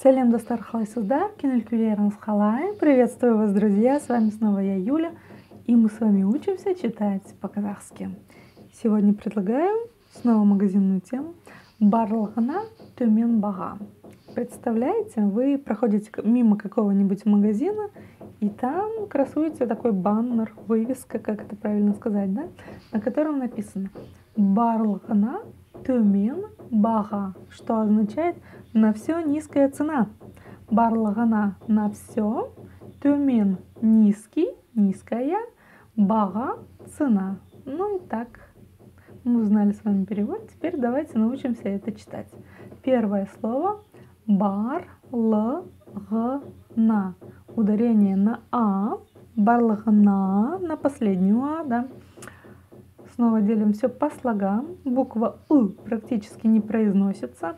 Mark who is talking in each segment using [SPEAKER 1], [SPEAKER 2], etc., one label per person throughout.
[SPEAKER 1] Салем достар хайсыздар, кинелькюлернс халай. Приветствую вас, друзья, с вами снова я, Юля, и мы с вами учимся читать по-казахски. Сегодня предлагаю снова магазинную тему «Барлығына төмен баға». Представляете, вы проходите мимо какого-нибудь магазина, и там красуется такой баннер, вывеска, как это правильно сказать, да? На котором написано «Барлығына төмен баға», что означает «на все низкая цена». Барлығына на все, төмен низкий, низкая, баға цена. Ну и так, мы узнали с вами перевод, теперь давайте научимся это читать. Первое слово барлығына. Ударение на а, барлығына на последнюю а, да. Снова делим все по слогам. Буква «ы» практически не произносится.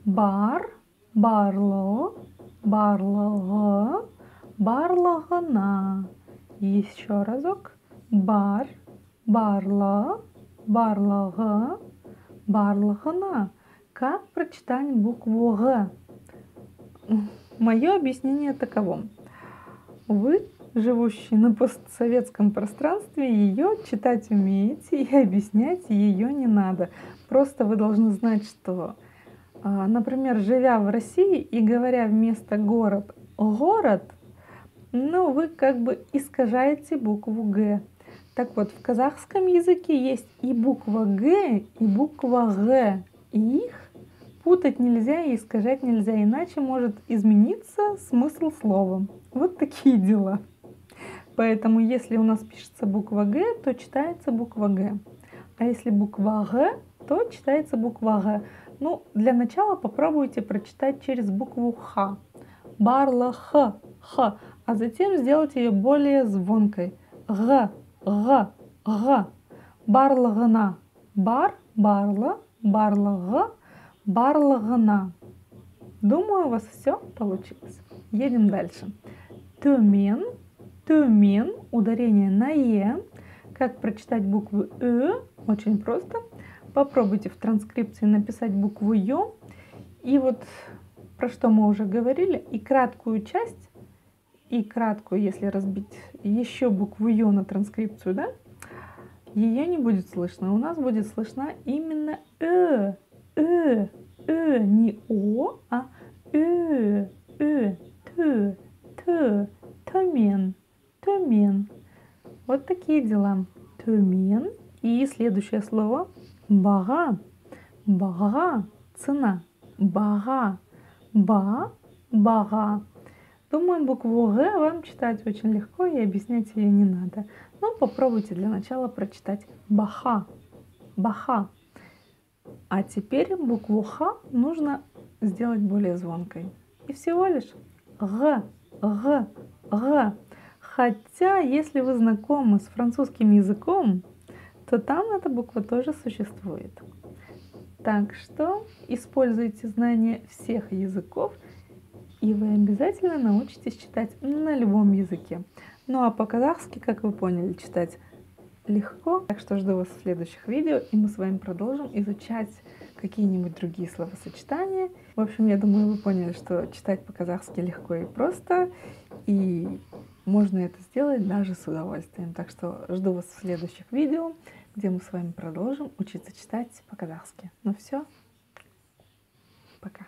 [SPEAKER 1] Бар, барлы, барлығы, барлығына. Еще разок. Бар, барлы, барлығы, барлығына. Как прочитать букву «г»? Мое объяснение таково. Вы, живущие на постсоветском пространстве, ее читать умеете и объяснять ее не надо. Просто вы должны знать, что, например, живя в России и говоря вместо город город, ну, вы как бы искажаете букву «г». Так вот, в казахском языке есть и буква «г», и буква «г». И их путать нельзя и искажать нельзя, иначе может измениться смысл слова. Вот такие дела. Поэтому, если у нас пишется буква «г», то читается буква «г». А если буква «г», то читается буква «г». Ну, для начала попробуйте прочитать через букву «х». Барлых, х. А затем сделайте ее более звонкой. Г, г, г. Барлығына. Бар, барлы, барлығы, барлығына. Думаю, у вас все получилось. Едем дальше. Төмен, төмен, ударение на е. Как прочитать букву «ы»? Очень просто. Попробуйте в транскрипции написать букву «ё». И вот про что мы уже говорили. И краткую часть, и краткую, если разбить еще букву «ё» на транскрипцию, да, ее не будет слышно. У нас будет слышна именно не «о», а т, төмен, төмен. Вот такие дела. Төмен. И следующее слово баға. Баға, цена. Баға, баға. Думаю, букву «г» вам читать очень легко и объяснять ее не надо. Но попробуйте для начала прочитать баха. Баха. А теперь букву «х» нужно сделать более звонкой. И всего лишь «г», «г», «г». Хотя, если вы знакомы с французским языком, то там эта буква тоже существует. Так что используйте знания всех языков, и вы обязательно научитесь читать на любом языке. Ну а по-казахски, как вы поняли, читать легко. Так что жду вас в следующих видео, и мы с вами продолжим изучать какие-нибудь другие словосочетания. В общем, я думаю, вы поняли, что читать по-казахски легко и просто, и можно это сделать даже с удовольствием. Так что жду вас в следующих видео, где мы с вами продолжим учиться читать по-казахски. Ну все, пока.